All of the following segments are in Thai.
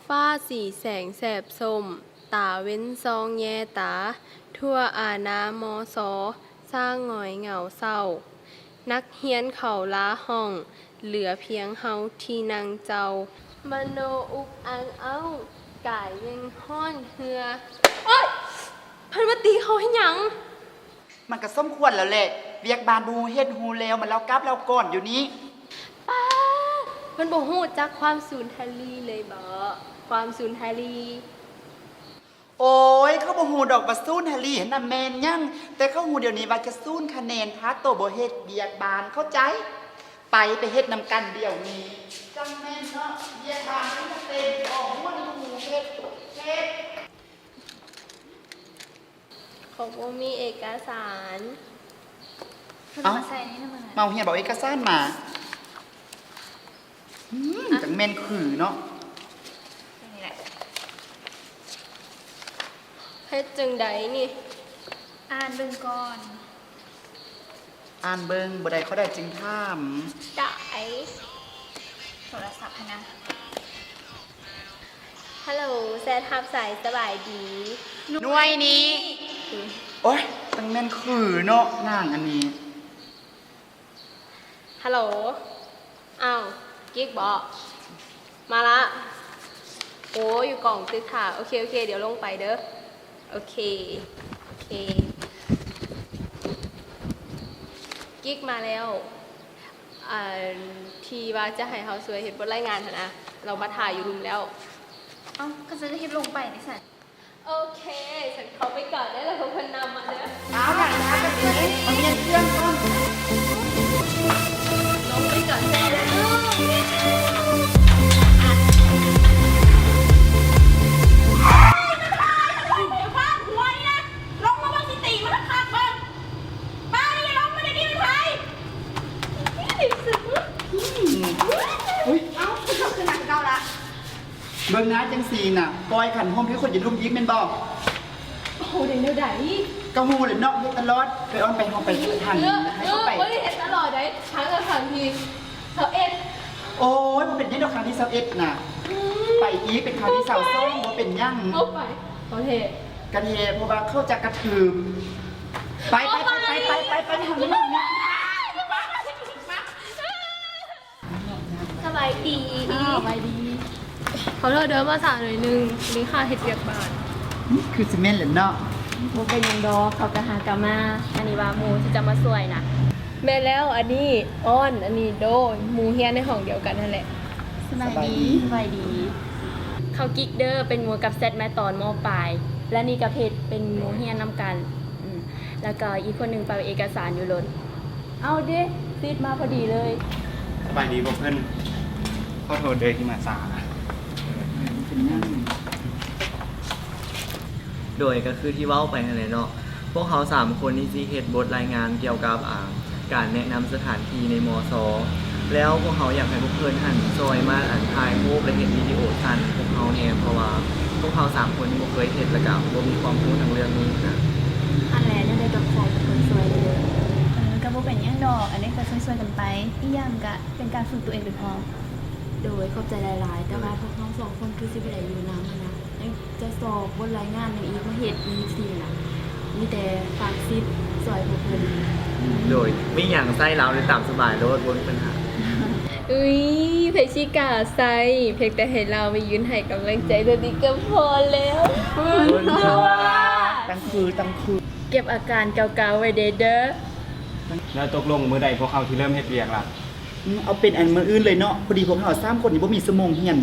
ฟ้าสีแสงแสบส้มตาเว้นซองแยตา ทั่วอานามอซอสร้างหงอยเหงาเศร้า นักเฮียนเขาล้าห้อง เหลือเพียงเฮาที่นางเจ้ามโนอุกอังเอ้ากายยังห้อนเหือโอ๊ยเพันมาตีเขาให้หยัง มันก็สมควรแล้วแหละเวียกบานบูเฮ็ดฮูแล้วมันแล้วกลับแล้วก่อนอยู่นี้ ป้ามันบ่ฮู้จักความสูญทารีเลยบ่ความสูญทารี โอ้ยเขาบ่ฮู้ดอกว่าซูนฮารีเห็นน่ะแม่นยังแต่เขาฮู้เดี๋ยวนี้ว่าจะซูนคะแนนถ้าโตบ่เฮ็ดเวียกบานเข้าใจ ไปเฮ็ดนำกันเดี๋ยวนี้จังแม่นเนาะเวียกบานมันจะเต็มออกม่วนฮู้เฮ็ด เขาบ่มีเอกสาร เอ้า ใส่นี่นะมึง เมาเฮียบอกเอกสารมาจังแม่นคือเนาะ นี่แหละ เฮ็ดจังใดนี่ อ่านเบิ่งก่อน อ่านเบิ่งบ่ได้เขาได้จึงถาม ได้ โทรศัพท์ให้นะ ฮัลโหลแซดทับสายสบายดี หน่วยนี้ โอ๊ยจังแม่นคือเนาะนางอันนี้ ฮัลโหลอ้าวกิ๊กบอกมาละโอ้อยู่กล่องตึกค่ะโอเคโอเคเดี๋ยวลงไปเด้อโอเคโอเคกิ๊กมาแล้วทีว่าจะให้เขาสวยเห็นบนรายงานหั่นนะเรามาถ่ายอยู่รุมแล้ว เอ้าก็จะได้คลิปลงไปนี่สัน โอเคฉันเขาไปก่อนได้แล้วเขาคนนำมาเด้อ เอาอย่างนั้นแบบนี้เอาเมียนเครื่องก่อน ลงไปก่อนได้แล้ว อุ้ยเอ้าคือหนังเก่าละเบิ่งนะจังซีน่ะปล่อยขันห้อมที่คนจะลุมยิกแม่นบ่ โอ้โหเดี๋ยวเดี๋ยวไหน ก็ฮู้เลยเนาะเฮ็ดตลอดไปอ้อนไปเฮาไปทันให้เขาไป ไม่ได้เห็นตลอดเลยครั้งละครั้งที11 โอ้ยมันเป็นยังดอกครั้งที่21น่ะ ไปอีกเป็นครั้งที่22บ่เป็นหยัง เอาไปโอเค กระเทเพราะว่าเข้าจะกระทืบไปทางนี้ สบายดี สบายดี ขอโทษเดินมาสายหน่อยนึงนี่ค่าเห็ดเบียกบาน คือซีเมนต์เหรอเนาะ โมเป็นยังดอกเขากะหากามา อันนี้ว่าหมูที่จะมาสวยนะ แม่แล้วอันนี้อ้อนอันนี้โดนหมูเฮียนในห้องเดียวกันนั่นแหละ สบายดี เขากิ๊กเดอร์เป็นหมูกับเซตแม่ตอนมอปลาย และนี่กับเพชรเป็นหมูเฮียนน้ำกันแล้วก็อีกคนหนึ่งไปเอกสารอยู่ล้น เอาเด้ซีดมาพอดีเลย สบายดีบ่เพื่อนขอโทษเด้อที่มาสาย โดยก็คือที่เว้าไปนั่นแหละเนาะ พวกเขา3คนนี่สิเฮ็ดบทรายงานเกี่ยวกับการแนะนำสถานที่ในมสแล้วพวกเขาอยากให้พวกเพื่อนหันซอยมาถ่ายรูปและเห็นวิดีโอสั้นพวกเขาเนี่ยเพราะว่าพวกเขา3คนนี่บ่เคยเฮ็ดและก็บ่มีความรู้ทางเรื่องนี้นะ อันแรกเนี่ยได้กับใครเป็นคนสวยเลยก็บ่เป็นยังดอก อันนี้ก็ช่วยๆกันไปอีกอย่างก็เป็นการฝึกตัวเองเป็นพอ โดยขอบใจหลายๆ แต่ว่าพวกน้องสองคนคือสิบไหลอยู่น้ำอะนะยังจะสอบบนรายงานในอีกมาเหตุอีกสี่นะมีแต่ฝากซิดซอยพวกเพิ่น โดยมีหยังใส่เราเลยตามสบายโลดบ่มีปัญหา อุ้ยเพชรชิกาไซเพกแต่เห็นเราไปยืนให้กำลังใจตัวนี้ก็พอแล้ว ตั้งคือ เก็บอาการเก่าๆไว้เด้อ แล้วตกลงมื้อใดพวกเขาที่เริ่มเฮ็ดเวียกล่ะ เอาเป็นอันมืออื่นเลยเนาะพอดีพวกเรา3คนนี่บ่มีสมองเฮียน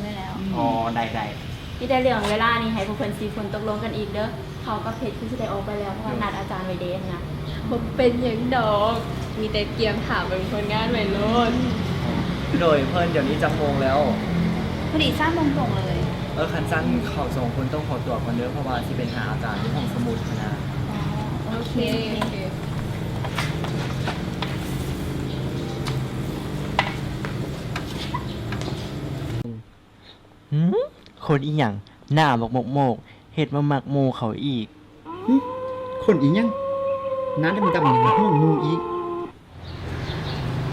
ไม่แล้ว อ๋อ ได้ มีแต่เรื่องเวลานี่ให้พวกเพิ่น4คนตกลงกันอีกเด้อ เขากับเพชรคือสิได้ออกไปแล้วเพราะว่านัดอาจารย์ไว้เด้นะ ผมเป็นอย่างดอก มีแต่เกียมถามเป็นคนงานไว้โลด โดยเพิ่นเดี๋ยวนี้จำโมงแล้ว พอดี3 โมงตรงเลย คันสั้นเขา2คนต้องขอตัวก่อนเด้อเพราะว่าสิไปหาอาจารย์ที่ห้องสมุดนะ โอเคโอเค คนอีหยังหน้าบอกโมกเฮ็ดมามักโมเขาอีก คนอีหยังน้ำดำๆห้องมูอีก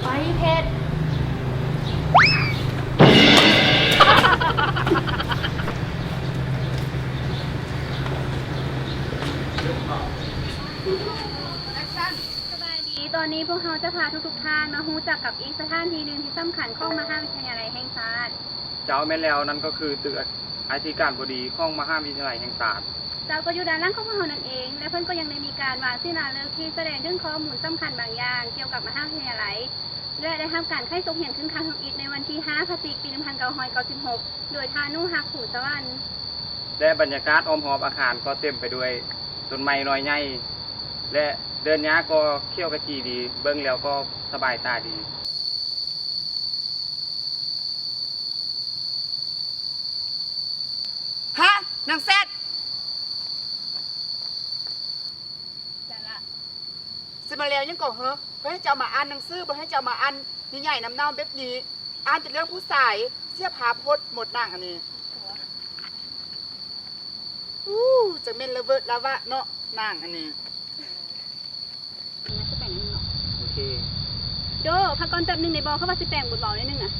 ไปเพชร พวกเราจะพาทุกท่านมารู้จักกับอีกสถานที่หนึ่งที่สำคัญของมหาวิทยาลัยแห่งชาติ เจ้าแม่นแล้วนั่นก็คือตึกอธิการบดีของมหาวิทยาลัยแห่งชาติ เจ้าก็อยู่ด้านล่างของพวกเรานั่นเอง และเพื่อนก็ยังได้มีการวางศิลาฤกษ์ที่แสดงถึงข้อมูลสำคัญบางอย่าง เกี่ยวกับมหาวิทยาลัยและได้ทำการไข้ทรงเห็นขึ้นครั้งอีกในวันที่ 5 พฤศจิกายน 1996 โดยทานุฮักขู่สวรรค์ และบรรยากาศอ้อมหอบอาคารก็เต็มไปด้วยต้นไม้น้อยใหญ่และเดินย้าก็เขี้ยวกระจีดี เบิ่งแล้วก็สบายตาดี ฮะนางแซดสิมาแล้วยังก่อเหรอเพื่อให้เจ้ามาอ่านหนังสือบ่ให้เจ้ามาอ่านนี่ใหญ่น้ำเน่าแบบนี้อ่านแต่เรื่องผู้ชายเสียภาพพจน์หมดนั่งอันนี้จะเม่นละเวิดละวะเนาะนั่งอันนี้ โอเค โดพักก่อนแป๊บนึงในบอเขาว่าสิแปลงบทเบาได้นึงอ่ะ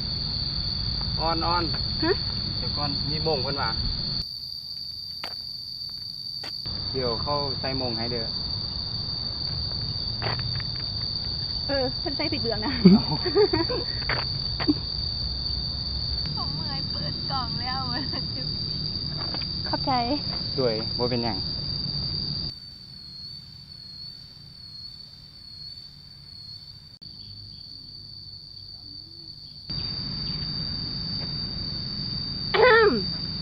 ออนออน ฮะ เดี๋ยวก่อนมีโมงเพิ่นว่าเดี๋ยวเข้าใส่โมงให้เด้อ เพิ่นใส่ผิดเบืองนะ ผมเมื่อยเปิดกล่องแล้วมัน เข้าใจ ด้วยบ่เป็นหยัง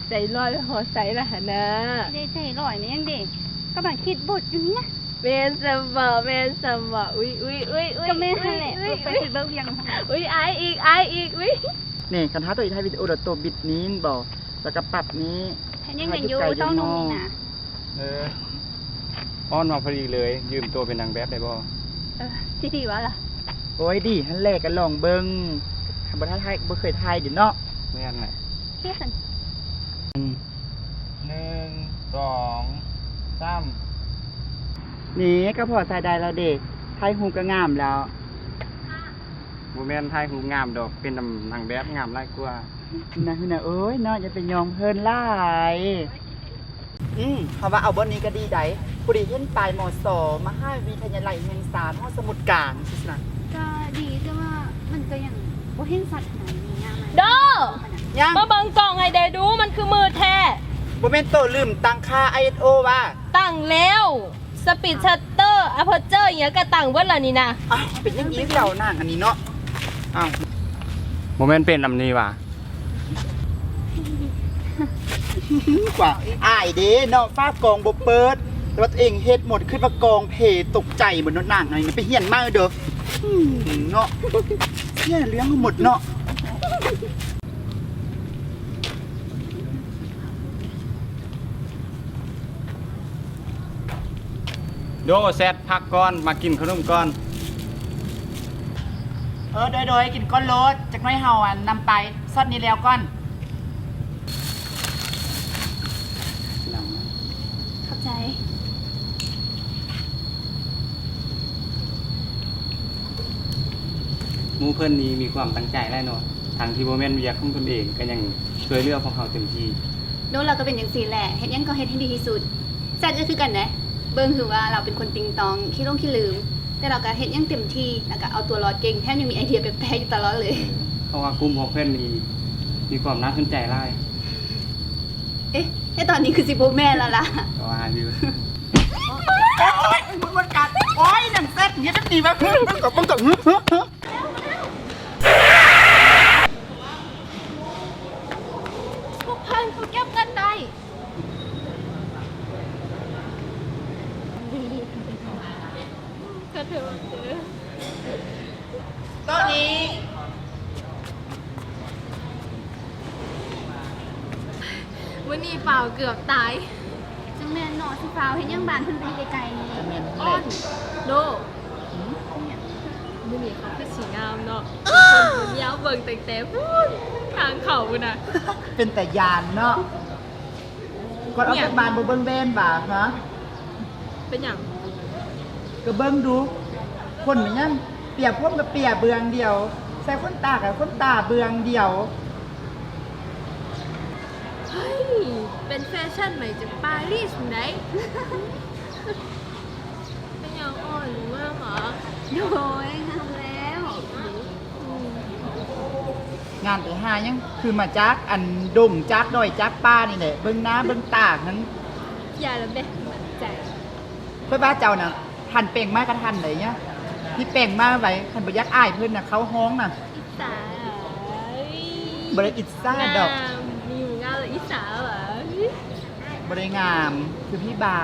ใจลอยไปหอใสละหนะ ได้ใจลอยไหมยังเด็กกำลังคิดบทอยู่นี่นะ เมนสมบเมนสมบอุ้ย ก็ไม่ทันแหละไปผิดเบืองยัง อุ้ยไออีกอุ้ย นี่คันท้าตัวอีไทยวิดีโอเดยวตัวบิดนี้บอกแล้วก็ปรับนี้ แทนยังยังอยู่เต้านมนี่นะ อ้อนมาพอดีเลย ยืมตัวเป็นนางแบบได้บ่ สิดีวะล่ะ โอ้ยดีฮันแรกก็ลองเบิ้งบ่ท้าไทยบ่เคยไทยเดี๋ยวเนาะ แม่นไหน เที่ยสัน 1 2 3 นี่ก็พอสายได้แล้วเด็กไทยฮูก็งามแล้ว บ่แม่นไทยหูงามดอกเป็นนางแบบงามหลายกว่า นะพี่นะเอ้ยเนาะอย่าไปยอมเพิ่นหลายเขาว่าเอาบนนี้ก็ดีไดผู้ดีเห็นปลายมสมหาวิทยาลัยแห่งชาติห้องสมุทรกลางสินะ ก็ดีแต่ว่ามันก็ยังบ่เห็นสัตว์ขนาดนี้อะมัน โด ยัง มาเบังกล่องให้เดดูมันคือมือแท้ บ่แม่นโตลืมตั้งค่า ISO ว่า ตั้งแล้วสปีดชัตเตอร์อะเพอร์เจอร์อย่างเงี้ยก็ตั้งเบิดแล้วนี่นะ อ้าวเป็นอย่างนี้เจ้านางอันนี้เนาะอ้าว บ่แม่นเป็นลำนี้ว่ะ กว่าอ้ายเด้เนาะฟ้ากองบ่เปิดแต่ว่าตัวเองเฮ็ดหมดขึ้นมากองเพตกใจเหมือนเนาะนางอันนี้ไปเฮียนมาเด้อเนาะเฮียเลี้ยงหมดเนาะ โดแซดพักก่อนมากินขนมก่อน โดยกินก้อนโลดจากน้อยเฮาอ่ะนำไปซอดนี้แล้วก่อน เข้าใจ หมู่เพิ่นนี้มีความตั้งใจแน่นอนทางที่บ่แม่นเวียกของตนเองก็ยังช่วยเหลือพวกเขาเต็มที่ โดนเราก็เป็นอย่างสี่แหละเฮ็ดยังก็เฮ็ดให้ดีที่สุดแซดก็คือกันนะเบิ่งคือว่าเราเป็นคนติงตองขี้ลงขี้ลืม แต่เราก็เฮ็ดยังเต็มที่แล้วก็เอาตัวรอดเก่งแถมยังมีไอเดียแปลกๆอยู่ตลอดเลย เพราะว่ากลุ่มของเพิ่นนี้มีความน่าสนใจหลาย เอ๊ะแต่ตอนนี้คือสิบ่แม่นแล้วล่ะ ก็ว่าอยู่ โอ้ยมันกัดโอ้ยหนังเซ็ตเนี่ยจะดีแบบเพิ่งกับมึงกับ พวกพันเขาเก็บกันได้ ก็เถอะเจอ ตอนนี้ วันนี้เปล่าเกือบตาย จังแม่นเนาะสิฟ้าวเฮ็ดยังบ้านเพิ่นไปไกลๆนี่ อ้อนโดมื่อนี้เขาคือสีงามเนาะคนบุญยาวเบิ่งแต่พูดทางเขาน่ะ เป็นแต่ยานเนาะก่อนเอาไปบานบ่เบิ่งแบนบ่าฮะ เป็นอย่าง ก็เบิ่งดู คนมันยังเปียกพวกกับเปียเบืองเดียว ใส่คนตากับคนตาเบืองเดียว เฮ้ย เป็นแฟชั่นใหม่จากปารีสไหน เป็นอย่างอ่อนหรือว่าคะ โดยงามแล้ว งานแต่หายังคือมาจากอันดงจากดอยจากป้านี่แหละเบิ่งหน้าเบิ่งตานั้น อย่าแล้วเด้ใจ เพื่อบ้าเจ้าน่ะทันเป่งมากกระทันไหนเนี่ยที่เป่งมากไว้คันบ่อยักอ้ายเพิ่นน่ะเขาฮ้องน่ะ สา บ่ได้อิจฉาดอก มีอยู่งานเลยอีสาเหรอ บ่ได้งามคือพี่บา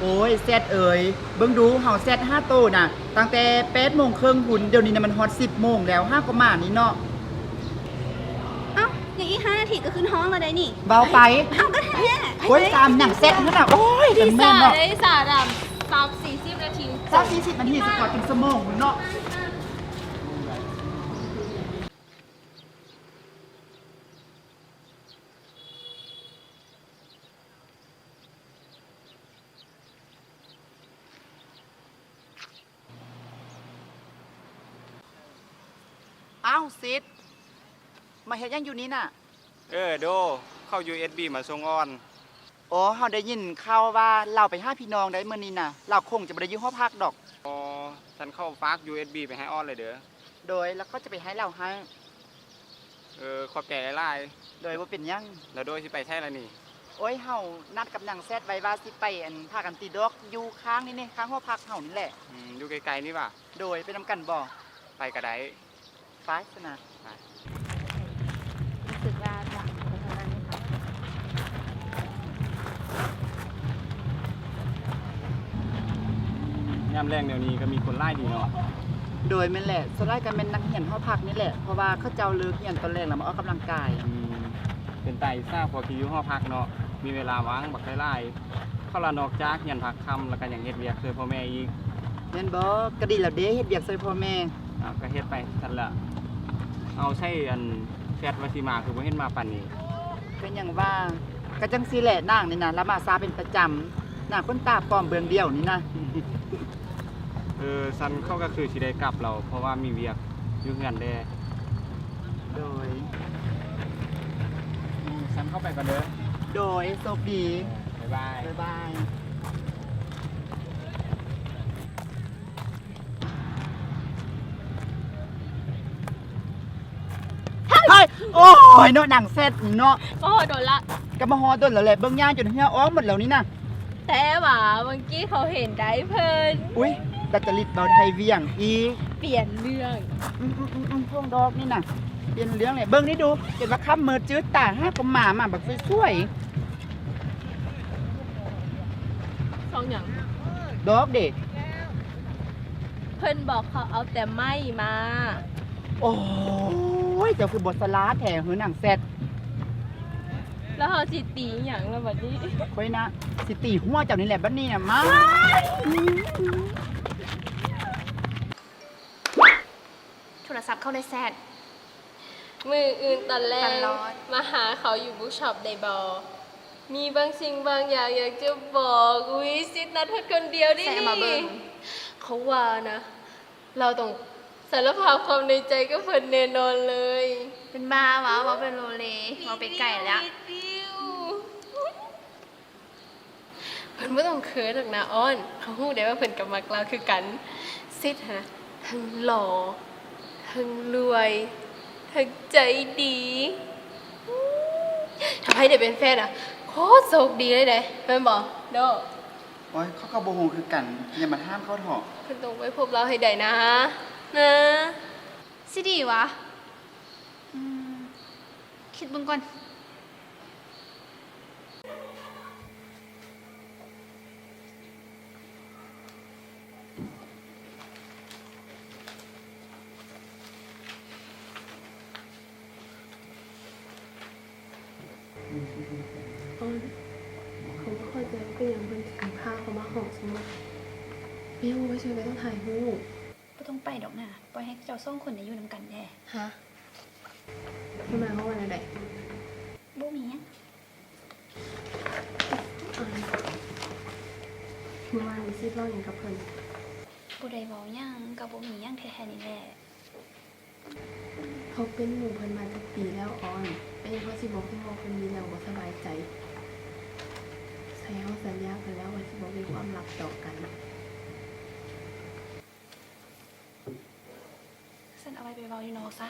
โอ้ยแซดเอ๋ยเบิ่งดูเฮาแซด5โตน่ะตั้งแต่8:30 นหุ่นเดี๋ยวนี้น่ะมันฮอด10 โมงแล้ว5ก็มานี่เนาะ เอ้าอย่างอีก5 นาทีก็ขึ้นห้องแล้วได้นี่ เบาไป เอ้าก็แท้ โอ้ยตามหนังแซดนั่นน่ะโอ้ย อี แม่ สาน เนาะ ได้อีสาดำ30 นาที 30 นาทีสิกว่าเป็นชั่วโมงพุ่นเนาะ อ้าวซิดมาเฮ็ดหยังอยู่นี่น่ะ โดเข้า USB มาส่งออน อ๋อเฮาได้ยินข่าวว่าเราไปหาพี่น้องได้มื้อนี้น่ะ เราคงจะบ่ได้อยู่หอพักดอก อ๋อฉันเข้าฝาก USB ไปให้ออนเลยเด้อ โดยแล้วก็จะไปให้เราให้ ขอบใจหลาย โดยว่าเป็นหยัง ๆแล้วโดยสิไปใช่ละนี่ โอ้ยเฮานัดกับนางแซดไว้ว่าสิไปอันพากันตีดอกอยู่ข้างนี่ข้างหอพักเฮานี่แหละ อยู่ไกลๆนี่ป่ะ โดยไปนำกันบ่ ไปกระได ไปสนะ รู้สึกว่าจะไปทางนั้นไหมคะ ยามแรงเดี๋ยวนี้ก็มีคนไล่ดีเนาะ โดยแม่นแหละส่วนใหญ่ก็เป็นนักเรียนหอพักนี่แหละเพราะว่าเขาเจ้าเลิกเรียนตอนแรกแล้วมาออกกำลังกาย เป็นไตทราบพอคิวอยู่หอพักเนาะ มีเวลาว่างบักไล่ๆเข้าละนอกจากยันพักค่ำแล้วก็ยังเฮ็ดเวียกช่วยพ่อแม่อีก แม่นบ่ก็ดีแล้วเด้เฮ็ดเวียกช่วยพ่อแม่ ก็เฮ็ดไปซั่นละเอาใช่อันแชทว่าสิมาคือบ่เห็นมาปานนี้ เป็นหยังว่าก็จังซี่แหละนางนี่นะละมาซาเป็นประจำนางคนตาปลอมเบืองเดียวนี่นะ ซันเข้าก็คือสิได้กลับเรา เพราะว่ามีเวียกอยู่เฮือนแด้ โดย ซันเข้าไปก่อนเด้อ โดยโชคดี บ๊ายบาย บ๊ายบายเฮ้ยโอ้ยเนาะหนังเสร็จเนาะ ก็โดนละ ก็มาฮอต้นแล้วแหละเบิ่งย่างจนเหืออ้อมหมดแล้วนี่นะ แต่ว่าเมื่อกี้เขาเห็นได้เพิ่น อุ้ยดัดจริตเบาไทยเวียงอีก เปลี่ยนเรื่อง พวงดอกนี่น่ะเปลี่ยนเรื่องเลยเบิ่งนี่ดูเห็นว่าค้ำมือจืดตาห้าก็มาบักสวย สองอย่าง ๆดอกเด็ก เพิ่นบอกเขาเอาแต่ไม้มา โอ้ยเจ้าคือบทสลาแถหือหนังเสร็จ แล้วเขาสิตีอหย่างแล้วบัดนี้ ไว้นะสิตีหัวเจ้านี่แหละบัดนี้น่ะมา โทรศัพท์เข้าได้แซด มืออื่นตอนแรก ตลอด มาหาเขาอยู่บุ๊กช็อปในบอมีบางสิ่งบางอย่างอยากจะบอกอุ้ยซิดนัดเพิ่นคนเดียวดิ ใส่มาเบิ่ง เขาว่านะ เราต้องสารภาพความในใจก็เพิ่นแน่นอนเลย เป็นบ้าวะว่าเป็นโรเลว่าไปไก่แล้ว นิดเดียวเพิ่นไม่ต้องเขินหรอกนะอ้อนเขาฮู้ได้ว่าเพิ่นกับมักเราคือกันซิดนะทั้งหล่อทั้งรวยทั้งใจดีทำให้ได้เป็นแฟนอ่ะโคตรโชคดีเลยเด้เพิ่นบอกโด โอ้ยเขาก็บ่ฮู้คือกันอย่ามาห้ามเขาเถอะ เพิ่นต้องไปพบเราให้ได้นะนะ สิดีวะอืมคิดเบิ่งก่อน อ้อนเขาก็เข้าใจว่าเป็นอย่างเพิ่นถึงพาเขามาหอกสมุดเบี้ยวว่าช่วยไปต้องถ่ายรูป บ่ต้องไปดอกนะปล่อยให้เจ้าส่งคนได้อยู่นำกันแน่ ฮะพี่มาเขาวันไหน บ่มีหยัง เมื่อวานนี้ซิดเล่าอย่างกับเพิ่น บ่ได้เว้าหยังก็บ่มีหยังแท้ๆนี่แหละ เขาเป็นหมู่เพิ่นมาจะปีแล้วออนเป็นเพราะสิบอกพี่บอกเพิ่นมีแนวบ่สบายใจ ส ใครเฮาสัญญากันแล้วว่าสิบ่มีความลับต่อกันน่ะ ฉันเอาไว้ไปเว้าอยู่นอกซะ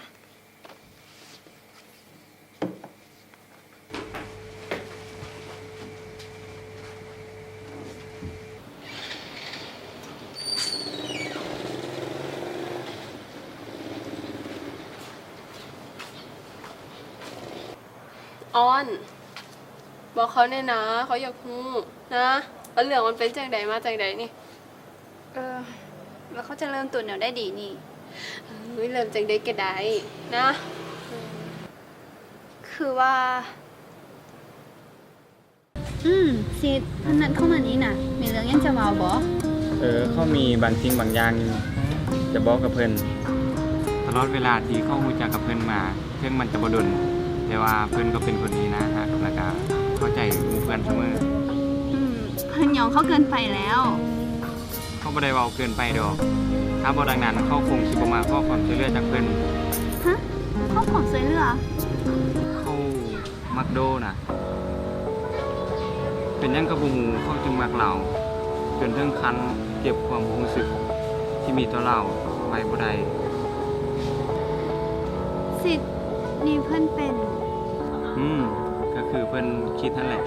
ออนบอกเขาเนี่ยนะเขาอยากฮู้นะว่าเรื่องมันเป็นจังใดมาจังใดนี่ แล้วเขาจะเริ่มตุนแนวได้ดีนี่ เริ่มจังใดก็ได้นะ คือว่าซิดอันนั้นเข้ามานี้น่ะ มีเรื่องยังจะเว้าบ่ เขามีบางสิ่งบางอย่างจะบอกกับเพิ่นตลอดเวลาที่เขารู้จักกับเพิ่นมาถึงมันจะบ่ดนแต่ว่าเพิ่นก็เป็นคนดีนะฮะแล้วก็เข้าใจหมู่เพื่อนเสมอ เพิ่นยองเขาเกินไปแล้ว เขาบ่ได้เว้าเกินไปดอกถ้าบ่ดังนั้นเขาคงสิบ่มาขอความช่วยเหลือจากเพิ่น ฮะเขาขอช่วยเหลือ เขามักโดน่ะ เป็นหยังก็บ่ฮู้เขาจึงมักเราจนถึงขั้นเก็บความรู้สึกที่มีต่อเราไว้บ่ได้ ซิดนี่เพิ่นเป็น ก็คือเพิ่นคิดนั่นแหละ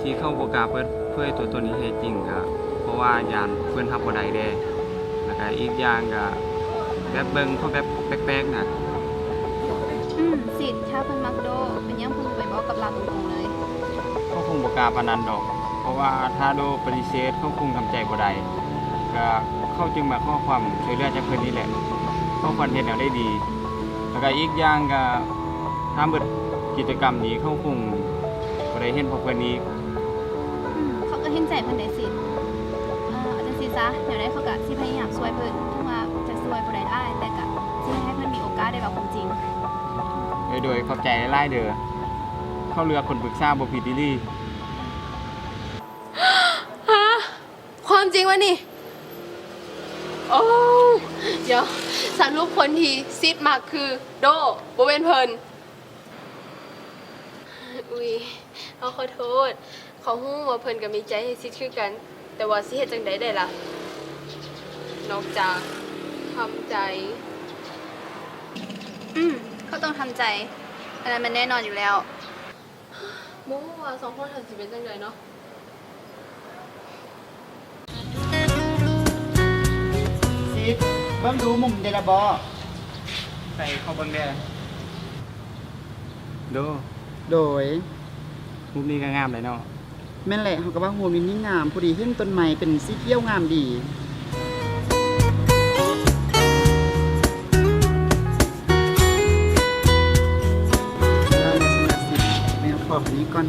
ที่เข้าบ่กล้าเปิดเผยตัวตนที่แท้จริงก็เพราะว่าย่านเพิ่นรับบ่ได้เด้แล้วก็อีกอย่างก็แบบเบิ่งเขาแบบแปลกๆน่ะ ซิดถ้าเพิ่นมักโดเป็นยังเพิ่นไปบอกกับเราตรงๆเลย เขาคงบ่กล้าปานนั้นดอก เพราะว่าถ้าโดปฏิเสธเขาคงทำใจบ่ได้ก็เขาจึงมาขอความช่วยเหลือจากเพิ่นนี่แหละเขาควรเฮ็ดแนวได้ดี แล้วก็อีกอย่างก็ถ้าเบิดกิจกรรมนี้เขาคงบ่ได้เห็นพวกเพิ่นอีก เขาก็เห็นใจเพิ่นได้สิจังซี่ซะเดี๋ยวได้เขาก็สิพยายามช่วยเพิ่นถึงว่าจะช่วยบ่ได้แต่ก็สิให้เพิ่นมีโอกาสได้เว้าความจริง โดยขอบใจหลายๆเด้อเขาเลือกคนปรึกษาบ่ผิดอีหลี ฮะความจริงวะนี่โอ้เดี๋ยวสรุปผลทีซิดมากคือโดบ่เป็นเพิ่นอุ้ยเอาขอโทษเขาฮู้ว่าเพิ่นก็มีใจให้ซิดคือกัน แต่ว่าสิเฮ็ดจังไดได้ล่ะนอกจากทำใจ เขาต้องทำใจอันนั้นมันแน่นอนอยู่แล้ว บ่ฮู้ว่าสองคนเฮาสิเป็นจังไดเนาะ ซิดเบิ่งดูมุมเดละบอ ใส่เข้าเบิ่งแด้ดู โดย มุมนี้ก็งามเลยเนาะ แม่นแหละเขาก็ว่าโฮมนี่งามพอดีเห็นต้นไม้เป็นสีเขียวงามดีแล้วในสนับสิแมวขอบนี้ก่อน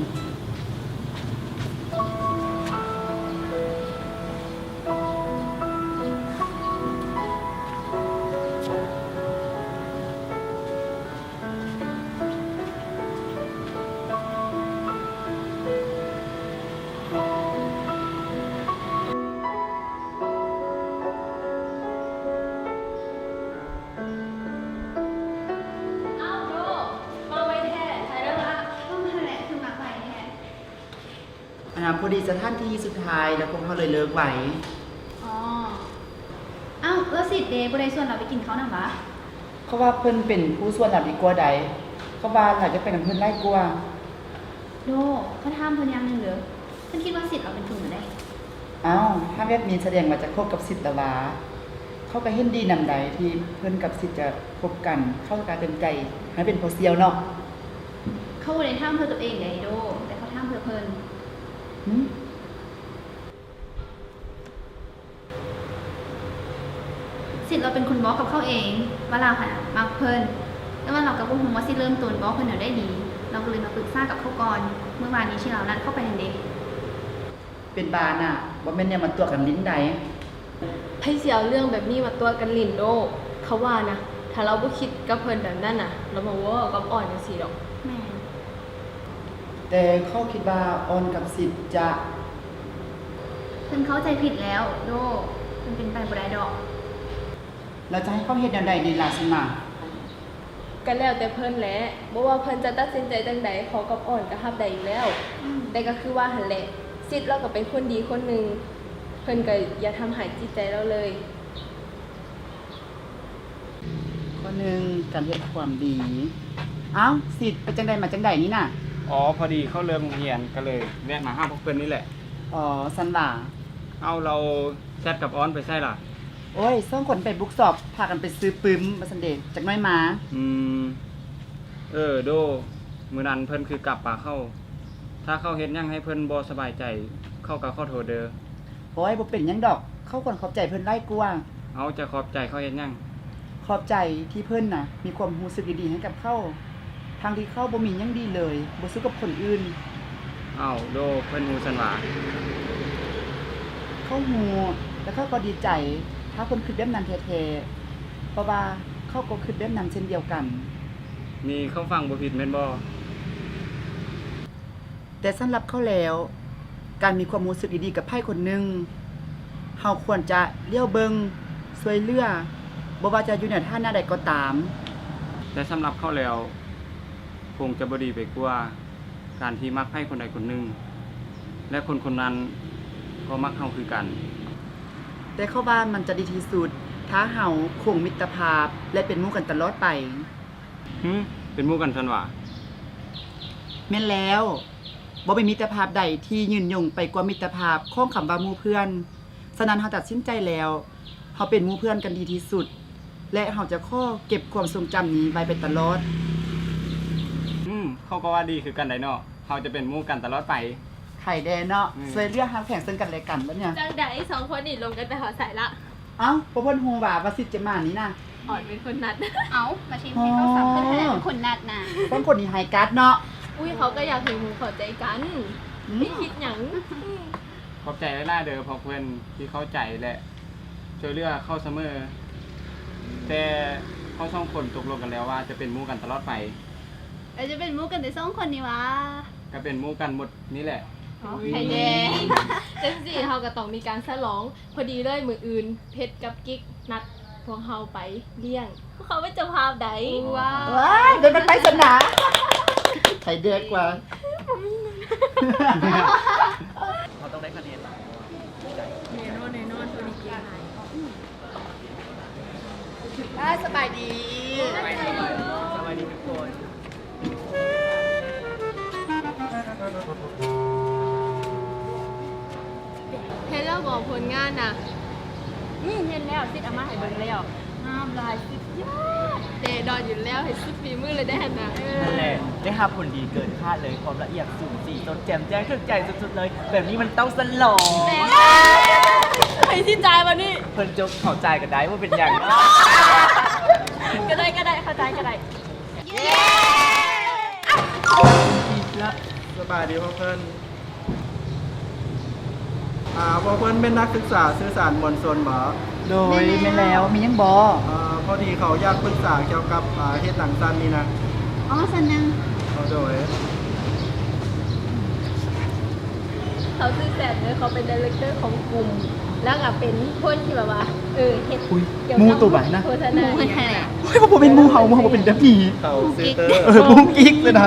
พอดีสถานที่สุดท้ายแล้วพวกเขาเลยเลิกไว้ อ๋อ อ้าวแล้วสิเดย์บ่ได้ส่วนเราไปกินข้าวนำบ่ เขาว่าเพิ่นเป็นผู้ส่วนหลับดีกว่าใดเขาว่าหลักจะเป็นน้ำเพิ่นไล่กว่า โดเขาถามเพิ่นอย่างหนึงเด้อเพิ่นคิดว่าสิทธิ์เราเป็นทุนบ่ได้ เอ้าถ้าแบบนี้แสดงว่าจะคบกับสิทธิ์ละวาเขาก็เห็นดีนำใดที่เพิ่นกับสิทธิ์จะคบกัน เข้าการเป็นใจให้เป็นโพเซียวเนาะ เขาบ่ได้ถามเพื่อตัวเองได้โดแต่เขาถามเพื่อเพิ่น หึ สิทธิ์เราเป็นคนบอกกับเขาเองว่าเราค่ะมักเพิ่นแต่ว่าเราก็บ่ฮู้ว่าสิเริ่มต้นบอกเพิ่นเอาได้ดี เราก็เลยมาปรึกษากับเขาก่อนเมื่อวานนี้ที่เรานัดเข้าไปนั่นเด้ เป็นบาน่ะบ่แม่นเนี่ยมันตัวกันลิ้นใด ไผสิเอาเรื่องแบบนี้มาตัวกันลิ้นโดเขาว่านะถ้าเราบ่คิดกับเพิ่นแบบนั้นน่ะ เราบ่เว้ากับอ่อนจังซี่ดอก แม่ แต่เขาคิดว่าออนกับสิทธิ์จะ เพิ่นเข้าใจผิดแล้วโดมันเป็นไปบ่ได้ดอก เราจะให้เขาเฮ็ดแนวใดดีล่ะสิมา ก็แล้วแต่เพิ่นแหละบ่ว่าเพิ่นจะตัดสินใจจังใดเขากับอ่อนก็รับได้อยู่แล้ว แต่ก็คือว่าหั่นแหละ ซิดเราก็เป็นคนดีคนหนึ่งเพิ่นก็อย่าทำหายจิตใจเราเลย ข้อหนึ่งการเฮ็ดความดี เอ้าสิทธิ์เป็นจังใดมาจังใดนี่น่ะ อ๋อพอดีเข้าเริ่มเรียนก็เลยแวะมาหาพวกเพิ่นนี่แหละ อ๋อสันว่า เอาเราแชทกับออนไปใช่ล่ะ โอ้ยส่งคนไปบุ๊กสอบพากันไปซื้อปึ้มมาสันเดย์จากน้อยมา โดมื้อนั้นเพิ่นคือกลับป่าเข้า ถ้าเข้าเฮ็ดหยังให้เพิ่นบ่สบายใจ เข้าก็ขอโทษเด้อ โอ้ยบ่เป็นหยังดอก เข้าคนขอบใจเพิ่นไล่กว่า เอาจะขอบใจเขาเฮ็ดหยัง ขอบใจที่เพิ่นน่ะ มีความรู้สึกดีๆให้กับเข้า ทางที่เข้าบ่มีหยังดีเลยบ่สู้กับคนอื่น เอาโดเพิ่นฮู้ซั่นว่า เข้าฮู้แล้วเขาก็ดีใจ ถ้าเพิ่นคิดแบบนั้นแท้ๆเพราะว่าเขาก็คิดแบบนั้นเช่นเดียวกัน นี่เขาฟังบ่ผิดแม่นบ่ แต่สำหรับเขาแล้ว การมีความรู้สึกดีๆกับไพ่คนหนึ่งเฮาควรจะเลี้ยวเบิงช่วยเหลือบ่ว่าจะอยู่ในท่าหน้าใดก็ตาม แต่สำหรับเขาแล้วคงจะบ่ดีไปกว่าการที่มักให้คนใดคนหนึ่งและคนคนนั้นก็มักเฮาคือกัน แต่เขาว่ามันจะดีที่สุด ถ้าเฮาคงมิตรภาพและเป็นหมู่กันตลอดไป เป็นหมู่กันซั่นว่า แม่นแล้วบ่เป็นมิตรภาพใดที่ยืนยงไปกว่ามิตรภาพของคำว่าหมู่เพื่อนฉะนั้นเฮาตัดสินใจแล้วเฮาเป็นหมู่เพื่อนกันดีที่สุด และเฮาจะขอเก็บความทรงจำนี้ไว้เป็นตลอด เขาก็ว่าดีคือกันได้เนาะเขาจะเป็นหมู่กันตลอดไป ไข่แดงเนาะช่วยเหลือหาแข่งซึ่งกันและกันบ่เนี่ย จังใดสองคนนี่ลงกันไปหอใส่ละ เอ้าบ่เพิ่นฮู้ว่าสิจะมานี่นะ อ่อนเป็นคนนัด เอามาชิมให้เขาสับเป็นคนนัดนะ ต้องคนนี้ให้การ์ดเนาะ อุ้ยเขาก็อยากเห็นหมูเข้าใจกันไม่คิดหยัง ขอบใจหลายๆเด้อพอเพื่อนที่เข้าใจและช่วยเหลือเข้าเสมอ แต่เขาสองคนตกลงกันแล้วว่าจะเป็นหมู่กันตลอดไป เราจะเป็นมุกกันแต่สองคนนี่วะ ก็เป็นหมู่กันหมดนี่แหละ ไข่แดงจังสี่เขาก็ต้องมีการฉลอง พอดีเลยมืออื่น เพชรกับกิ๊กนัดพวกเขาไปเลี้ยงพวกเขาเป็นเจ้าภาพใดว้า ว้ายเดินมันไปสนาไข่แดงกว่า เขาต้องได้คะแนนหลาย สบายดี สวัสดีทุกคน เห็นแล้วบอกผลงานน่ะ เห็นแล้วซิดอามาให้เบิ่งแล้วงามหลายสุดยอด เดดอนอยู่แล้วเห็นสุดฝีมือเลยได้หันนะ นั่นแหละได้รับผลดีเกินคาดเลยความละเอียดสูงสีจนแจ่มแจ้งถึงใจสุดๆเลย แบบนี้มันต้องสลอง ไอ้ที่จ่ายมานี่ เพิ่นจกเข้าใจกันได้ว่าเป็นอย่างนั้น ก็ได้เข้าใจก็ได้ สบายดีพ่อเพื่อนพ่อเพื่อนเป็นนักศึกษาสื่อสารมวลชนหมอ โดยไม่แล้วมียังบอ พอดีเขาอยากปรึกษาเกี่ยวกับเฮ็ดหนังสั้นนี่นะ อ๋อสันนัง โดย เขาคือแสบเลยเขาเป็นดีเรคเตอร์ของกลุ่ม แล้วก็เป็นคนที่แบบว่าเฮ็ดเกี่ยว มู กับ ตัวบ่ายนะ โฆษณา มูแท้ เฮ้ยบ่เป็นมูเฮาบ่เป็นแบบนี้ เขาซื้อเตอร์ มูกิ๊กเลยนะ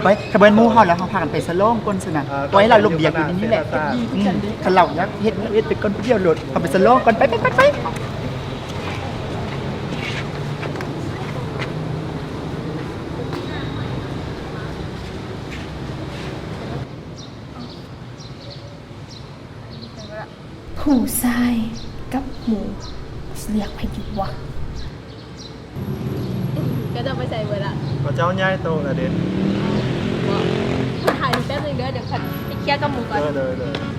ไปถ้าเป็นมูเฮาแล้วเฮาพากันไปสลองก่อนซินะไว้เราลมเบียกอยู่นี่แหละคันเราอยากเฮ็ดเป็นคนผู้เดียวโลดเอาไปสลองก่อนไปหูทรายกับหมูเรียกไปอยู่วะ ก็จะไปใส่เวลา พระเจ้าย่ายโตละเด่น ถ่ายแป๊บนึงเดี๋ยวขัดไปเคลียร์กับหมูก่อน เลย